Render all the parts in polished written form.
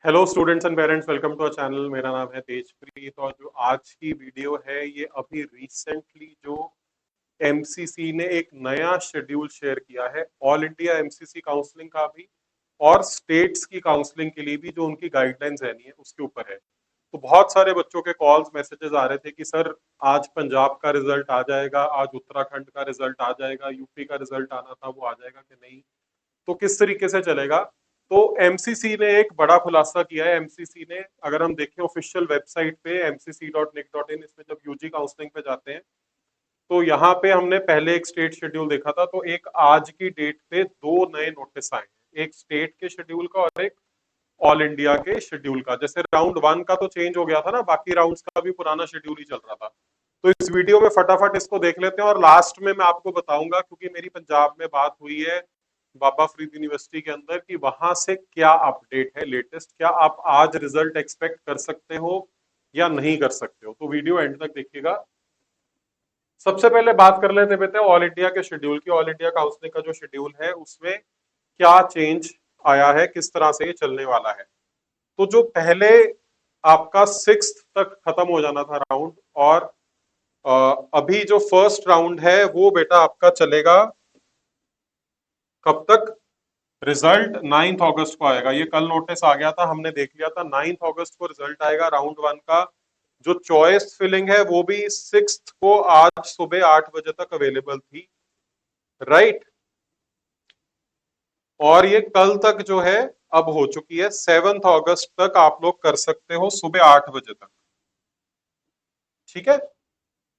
Hello students and parents, welcome to our channel. मेरा नाम है तेजप्रीत और जो आज की वीडियो है ये अभी रिसेंटली जो एमसीसी ने एक नया शेड्यूल शेयर किया है ऑल इंडिया एमसीसी काउंसलिंग का भी और स्टेट्स की काउंसलिंग के लिए भी, जो उनकी गाइडलाइंस रहनी है उसके ऊपर है। तो बहुत सारे बच्चों के कॉल्स मैसेजेस आ रहे थे कि सर आज पंजाब का रिजल्ट आ जाएगा, आज उत्तराखंड का रिजल्ट आ जाएगा, यूपी का रिजल्ट आना था वो आ जाएगा कि नहीं, तो किस तरीके से चलेगा। तो एमसीसी ने एक बड़ा खुलासा किया है। एमसीसी ने, अगर हम देखें ऑफिशियल वेबसाइट पे mcc.nic.in, इसमें जब यूजी काउंसलिंग पे जाते हैं तो यहाँ पे हमने पहले एक स्टेट शेड्यूल देखा था, तो एक आज की डेट पे दो नए नोटिस आए हैं, एक स्टेट के शेड्यूल का और एक ऑल इंडिया के शेड्यूल का। जैसे राउंड वन का तो चेंज हो गया था ना, बाकी राउंड्स का भी पुराना शेड्यूल ही चल रहा था। तो इस वीडियो में फटाफट इसको देख लेते हैं और लास्ट में मैं आपको बताऊंगा, क्योंकि मेरी पंजाब में बात हुई है बाबा फरीद यूनिवर्सिटी के अंदर, कि वहां से क्या अपडेट है लेटेस्ट, क्या आप आज रिजल्ट एक्सपेक्ट कर सकते हो या नहीं कर सकते हो। तो वीडियो एंड तक देखिएगा। सबसे पहले बात कर लेते हैं ऑल इंडिया के शेड्यूल की। ऑल इंडिया काउंसलिंग का जो शेड्यूल है उसमें क्या चेंज आया है, किस तरह से ये चलने वाला है। तो जो पहले आपका 6 तक खत्म हो जाना था राउंड, और अभी जो फर्स्ट राउंड है वो बेटा आपका चलेगा कब तक। रिजल्ट 9 अगस्त को आएगा। ये कल नोटिस आ गया था, हमने देख लिया था। 9 अगस्त को रिजल्ट आएगा राउंड वन का। जो चॉइस फिलिंग है वो भी 6 को आज सुबह 8 बजे तक अवेलेबल थी, राइट। और ये कल तक जो है अब हो चुकी है। 7 अगस्त तक आप लोग कर सकते हो सुबह 8 बजे तक, ठीक है।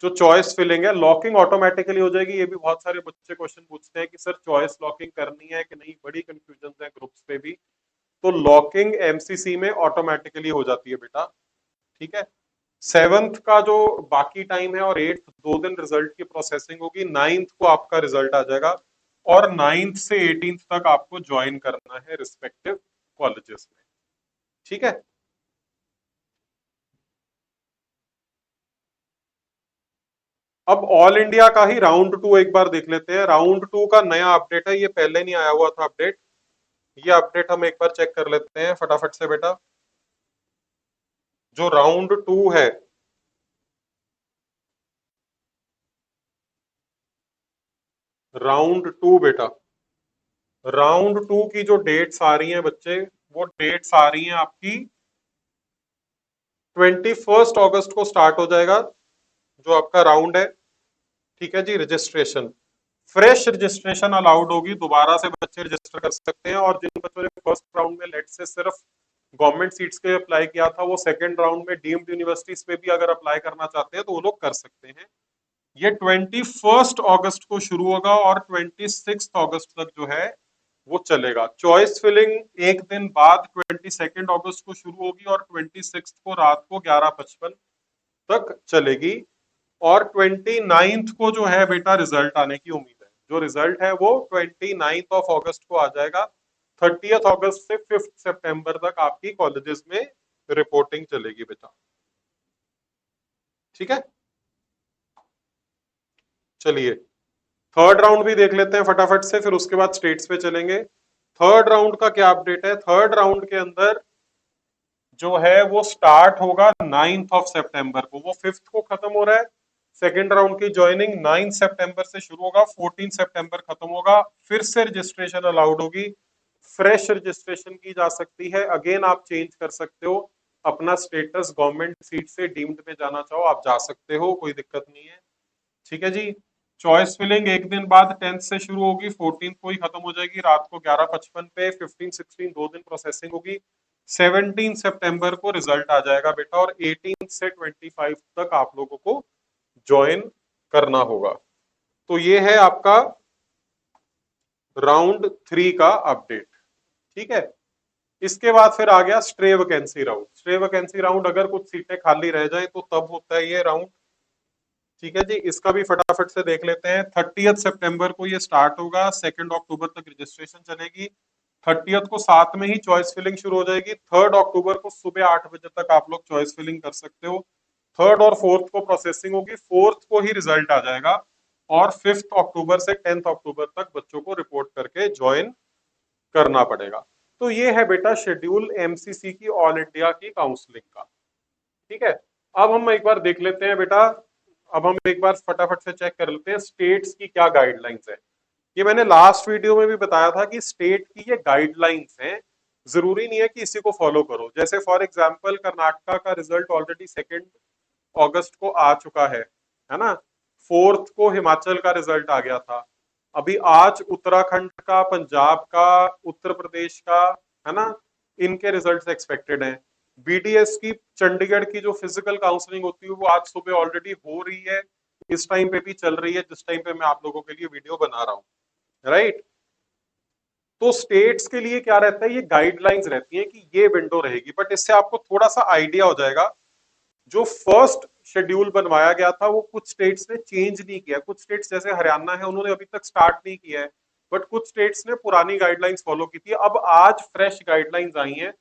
जो चॉइस फिलिंग है, लॉकिंग ऑटोमेटिकली हो जाएगी। ये भी बहुत सारे बच्चे क्वेश्चन पूछते हैं कि सर चॉइस लॉकिंग करनी है कि नहीं, बड़ी कंफ्यूजन है ग्रुप्स पे भी। तो लॉकिंग एमसीसी में ऑटोमेटिकली हो जाती है बेटा, ठीक है। 7th का जो बाकी टाइम है और 8th, 2 दिन रिजल्ट की प्रोसेसिंग होगी। 9th को आपका रिजल्ट आ जाएगा और 9th से 18th तक आपको ज्वाइन करना है रिस्पेक्टिव कॉलेजेस में, ठीक है। अब ऑल इंडिया का ही राउंड टू एक बार देख लेते हैं। राउंड टू का नया अपडेट है, ये पहले नहीं आया हुआ था अपडेट। ये अपडेट हम एक बार चेक कर लेते हैं फटाफट से बेटा। जो राउंड टू है, राउंड टू बेटा, राउंड टू की जो डेट्स आ रही हैं बच्चे, वो डेट्स आ रही हैं आपकी 21 अगस्त को स्टार्ट हो जाएगा जो आपका राउंड है, ठीक है जी। रजिस्ट्रेशन, फ्रेश रजिस्ट्रेशन अलाउड होगी, दोबारा से बच्चे रजिस्टर कर सकते हैं। और जिन बच्चों ने फर्स्ट राउंड में लेट से सिर्फ गवर्नमेंट सीट्स के अप्लाई किया था, वो सेकंड राउंड में डीम्ड यूनिवर्सिटीज पे भी अगर अप्लाई करना चाहते हैं तो वो लोग कर सकते हैं। ये 21 अगस्त को शुरू होगा और 26 अगस्त तक जो है वो चलेगा। चॉइस फिलिंग एक दिन बाद 22 अगस्त को शुरू होगी और 26 को रात को 11:55 तक चलेगी। और 29 को जो है बेटा रिजल्ट आने की उम्मीद है। जो रिजल्ट है वो 29 अगस्त को आ जाएगा। 30 अगस्त से 5 सितंबर तक आपकी कॉलेजेस में रिपोर्टिंग चलेगी बेटा, ठीक है। चलिए थर्ड राउंड भी देख लेते हैं फटाफट से, फिर उसके बाद स्टेट्स पे चलेंगे। थर्ड राउंड का क्या अपडेट है। थर्ड राउंड के अंदर जो है वो स्टार्ट होगा 9 सितंबर को, वो 5 को खत्म हो रहा है। सेकेंड राउंड की ज्वाइनिंग 9 सितंबर से शुरू होगा, 14 सितंबर खत्म होगा। फिर से रजिस्ट्रेशन अलाउड होगी, फ्रेश रजिस्ट्रेशन की जा सकती है। अगेन आप चेंज कर सकते हो अपना स्टेटस, गवर्नमेंट सीट से डीम्ड में जाना चाहो आप जा सकते हो, कोई दिक्कत नहीं है, ठीक है जी। चॉइस फिलिंग एक दिन बाद 10th से शुरू होगी, 14 को ही खत्म हो जाएगी रात को 11:55 पे। 15 16 2 दिन प्रोसेसिंग होगी। 17 सितंबर को रिजल्ट आ जाएगा बेटा और 18 से 25 तक आप लोगों को ज्वाइन करना होगा। तो ये है आपका राउंड 3 का अपडेट, ठीक है। इसके बाद फिर आ गया stray vacancy round. Stray vacancy round, अगर कुछ सीटें खाली रह जाए तो तब होता है ये राउंड, ठीक है जी। इसका भी फटाफट से देख लेते हैं। 30 सितंबर को ये स्टार्ट होगा, 2 अक्टूबर तक रजिस्ट्रेशन चलेगी। 30 को साथ में ही चॉइस फिलिंग शुरू हो जाएगी। 3 अक्टूबर को सुबह 8 बजे तक आप लोग चॉइस फिलिंग कर सकते हो। 3 और 4 को प्रोसेसिंग होगी, 4 को ही रिजल्ट आ जाएगा। और 5 अक्टूबर से 10 अक्टूबर तक बच्चों को रिपोर्ट करके ज्वाइन करना पड़ेगा। तो ये है बेटा शेड्यूल एमसीसी की, ऑल इंडिया की काउंसलिंग का। ठीक है, अब हम एक बार देख लेते हैं बेटा, अब हम एक बार फटाफट से चेक कर लेते हैं स्टेट्स की क्या गाइडलाइंस है। ये मैंने लास्ट वीडियो में भी बताया था कि स्टेट की ये गाइडलाइंस हैं, जरूरी नहीं है कि इसी को फॉलो करो। जैसे फॉर एग्जांपल कर्नाटका का रिजल्ट ऑलरेडी 2 अगस्त को आ चुका है ना। 4 को हिमाचल का रिजल्ट आ गया था। अभी आज उत्तराखंड का, पंजाब का, उत्तर प्रदेश का, है ना, इनके रिजल्ट्स एक्सपेक्टेड हैं। बीडीएस की, चंडीगढ़ की जो फिजिकल काउंसलिंग होती है वो आज सुबह ऑलरेडी हो रही है, इस टाइम पे भी चल रही है जिस टाइम पे मैं आप लोगों के लिए वीडियो बना रहा हूँ, राइट। तो स्टेट्स के लिए क्या रहता है, ये गाइडलाइंस रहती है कि ये विंडो रहेगी, बट इससे आपको थोड़ा सा आइडिया हो जाएगा। जो फर्स्ट शेड्यूल बनवाया गया था वो कुछ स्टेट्स ने चेंज नहीं किया। कुछ स्टेट्स जैसे हरियाणा है उन्होंने अभी तक स्टार्ट नहीं किया है, बट कुछ स्टेट्स ने पुरानी गाइडलाइंस फॉलो की थी। अब आज फ्रेश गाइडलाइंस आई हैं,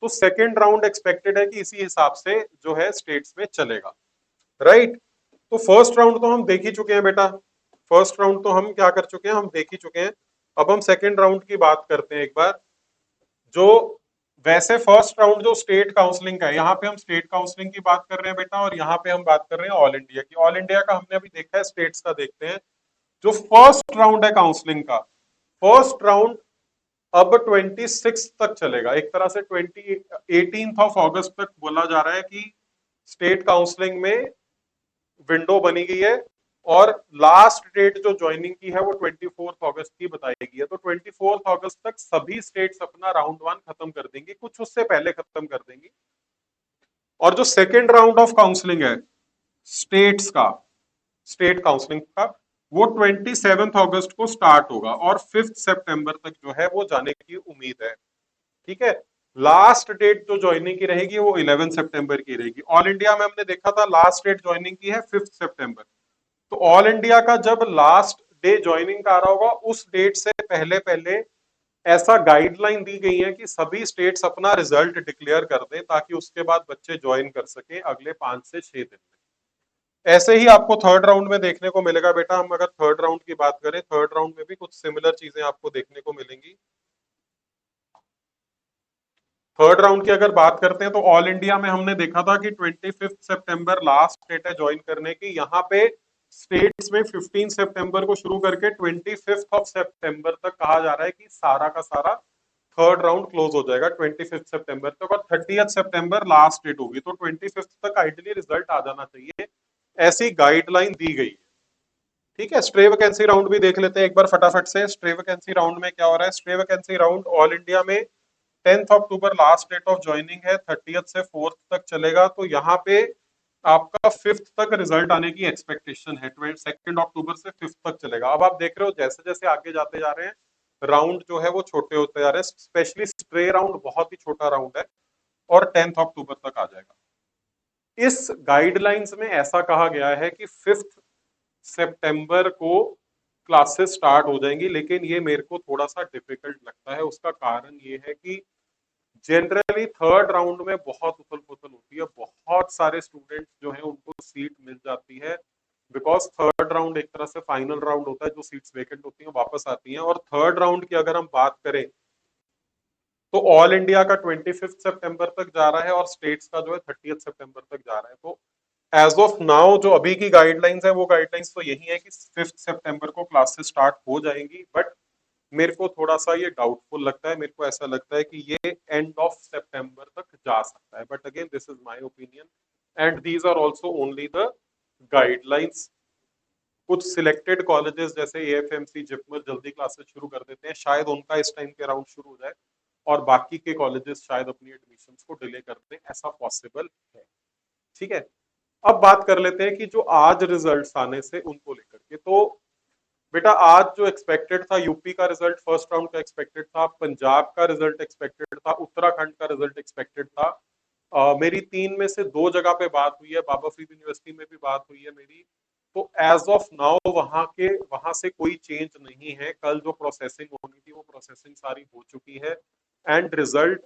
तो सेकेंड राउंड एक्सपेक्टेड है कि इसी हिसाब से जो है स्टेट्स में चलेगा, राइट। तो फर्स्ट राउंड तो हम देख ही चुके हैं बेटा, फर्स्ट राउंड तो हम क्या कर चुके हैं, हम देख ही चुके हैं। अब हम सेकेंड राउंड की बात करते हैं एक बार। जो वैसे फर्स्ट राउंड जो स्टेट काउंसलिंग का है, यहाँ पे हम स्टेट काउंसलिंग की बात कर रहे हैं बेटा, और यहाँ पे हम बात कर रहे हैं ऑल इंडिया की। ऑल इंडिया का हमने अभी देखा है, स्टेट्स का देखते हैं। जो फर्स्ट राउंड है काउंसलिंग का, फर्स्ट राउंड अब 26 तक चलेगा। एक तरह से 18 अगस्त तक बोला जा रहा है कि स्टेट काउंसलिंग में विंडो बनी गई है, और लास्ट डेट जो ज्वाइनिंग की है वो 24 अगस्त की बताई गई है। तो 24 अगस्त तक सभी स्टेट्स अपना राउंड 1 खत्म कर देंगी, कुछ उससे पहले खत्म कर देंगी। और जो सेकेंड राउंड ऑफ काउंसलिंग है स्टेट्स का, स्टेट काउंसलिंग का, वो 27 अगस्त को स्टार्ट होगा और 5 सितंबर तक जो है वो जाने की उम्मीद है। ठीक है, लास्ट डेट जो ज्वाइनिंग की रहेगी वो 11 सितंबर की रहेगी। ऑल इंडिया में हमने देखा था लास्ट डेट ज्वाइनिंग की है 5 सितंबर। तो ऑल इंडिया का जब लास्ट डे ज्वाइनिंग का आ रहा होगा, उस डेट से पहले पहले ऐसा गाइडलाइन दी गई है कि सभी स्टेट्स अपना रिजल्ट डिक्लेयर कर दें, ताकि उसके बाद बच्चे ज्वाइन कर सके अगले 5 से 6 दिन में। ऐसे ही आपको थर्ड राउंड में देखने को मिलेगा बेटा। हम अगर थर्ड राउंड की बात करें, थर्ड राउंड में भी कुछ सिमिलर चीजें आपको देखने को मिलेंगी। थर्ड राउंड की अगर बात करते हैं तो ऑल इंडिया में हमने देखा था कि 25 सितंबर लास्ट डेट है ज्वाइन करने की। यहाँ पे स्टेट्स में 15 सितंबर को शुरू करके 25 सितंबर तक कहा जा रहा है कि सारा का सारा थर्ड राउंड क्लोज हो जाएगा 25 सितंबर तक, और 30 सितंबर लास्ट डेट होगी। तो 25 तक आइडियली रिजल्ट आ जाना चाहिए, ऐसी गाइडलाइन दी गई है। ठीक है, स्ट्रे वैकेंसी राउंड भी देख लेते हैं एक बार फटाफट से। स्ट्रे वैकेंसी राउंड में क्या हो रहा है, stray vacancy round all India में 10 अक्टूबर लास्ट डेट ऑफ ज्वाइनिंग है, 30 से 4 तक चलेगा। तो यहाँ पे आपका 5 तक रिजल्ट आने की एक्सपेक्टेशन है। 2 अक्टूबर से 5 तक चलेगा। अब आप देख रहे हो जैसे जैसे आगे जाते जा रहे हैं राउंड जो है वो छोटे होते जा रहे हैं। स्पेशली स्ट्रे राउंड बहुत ही छोटा राउंड है और 10 अक्टूबर तक आ जाएगा। इस गाइडलाइंस में ऐसा कहा गया है कि 5 सितंबर को क्लासेस स्टार्ट हो जाएंगी, लेकिन ये मेरे को थोड़ा सा डिफिकल्ट लगता है। उसका कारण ये है कि जनरली थर्ड राउंड में बहुत उथल पुथल होती है, बहुत सारे स्टूडेंट्स जो है उनको सीट मिल जाती है, बिकॉज थर्ड राउंड एक तरह से फाइनल राउंड होता है। जो सीट्स वेकेंट होती हैं वापस आती हैं। और थर्ड राउंड की अगर हम बात करें तो ऑल इंडिया का 25 सितंबर तक जा रहा है और स्टेट्स का जो है 30 सितंबर तक जा रहा है। तो एज ऑफ नाउ जो अभी की गाइडलाइंस है वो गाइडलाइंस तो यही है कि 5 सितंबर को क्लासेस स्टार्ट हो जाएंगी, बट मेरे को थोड़ा सा ये डाउटफुल लगता है। मेरे को ऐसा लगता है कि ये एंड ऑफ सितंबर तक जा सकता है, but again this is my opinion and these are also only the guidelines. कुछ सिलेक्टेड कॉलेजेस जैसे एएफएमसी, जिपमर जल्दी क्लासेस शुरू कर देते हैं, शायद उनका इस टाइम के राउंड शुरू हो जाए, और बाकी के कॉलेजेस शायद अपनी एडमिशंस को डिले कर दें, ऐसा पॉसिबल है। ठीक है, अब बात कर लेते हैं कि जो आज रिजल्ट्स आने से उनको लेकर के। तो बेटा आज जो एक्सपेक्टेड था, यूपी का रिजल्ट फर्स्ट राउंड का एक्सपेक्टेड था, पंजाब का रिजल्ट एक्सपेक्टेड था, उत्तराखंड का रिजल्ट एक्सपेक्टेड था। मेरी 3 में से 2 जगह पे बात हुई है, बाबा फरीद यूनिवर्सिटी में भी बात हुई है मेरी। तो एज ऑफ नाउ वहां से कोई चेंज नहीं है। कल जो प्रोसेसिंग होनी थी वो प्रोसेसिंग सारी हो चुकी है, and result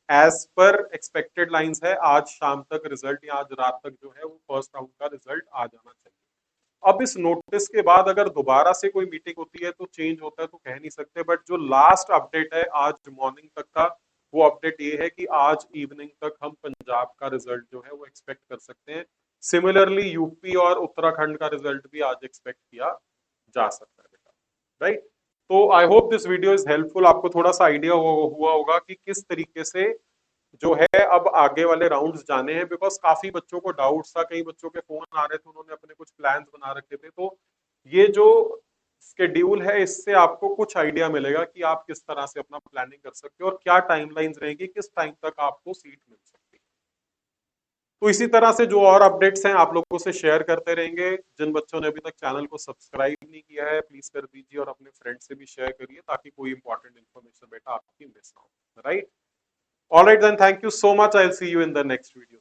as per expected lines है। आज शाम तक रिजल्ट या आज रात तक जो है वो फर्स्ट राउंड का रिजल्ट आ जाना चाहिए। अब इस नोटिस के बाद अगर दोबारा से कोई मीटिंग होती है तो चेंज होता है तो कह नहीं सकते, बट जो लास्ट अपडेट है आज मॉर्निंग तक का, वो अपडेट ये है कि आज इवनिंग तक हम पंजाब का रिजल्ट जो है वो एक्सपेक्ट कर सकते हैं। सिमिलरली यूपी और उत्तराखंड का रिजल्ट भी आज एक्सपेक्ट किया जा सकता है बेटा, राइट। तो I hope this video is helpful, आपको थोड़ा सा आइडिया हुआ होगा कि किस तरीके से जो है अब आगे वाले राउंड्स जाने हैं, बिकॉज काफी बच्चों को डाउट्स था, कई बच्चों के फोन आ रहे थे, उन्होंने अपने कुछ प्लान्स बना रखे थे। तो ये जो स्केड्यूल है इससे आपको कुछ आइडिया मिलेगा कि आप किस तरह से अपना प्लानिंग कर सकते हो और क्या टाइमलाइंस रहेंगी, किस टाइम तक आपको सीट मिल सकती है। तो इसी तरह से जो और अपडेट्स हैं आप लोगों से शेयर करते रहेंगे। जिन बच्चों ने अभी तक चैनल को सब्सक्राइब नहीं किया है प्लीज कर दीजिए और अपने फ्रेंड से भी शेयर करिए ताकि कोई इंपॉर्टेंट इन्फॉर्मेशन बेटा आपकी मिस ना हो, right. All right, then. Thank you so much. I'll see you in the next video.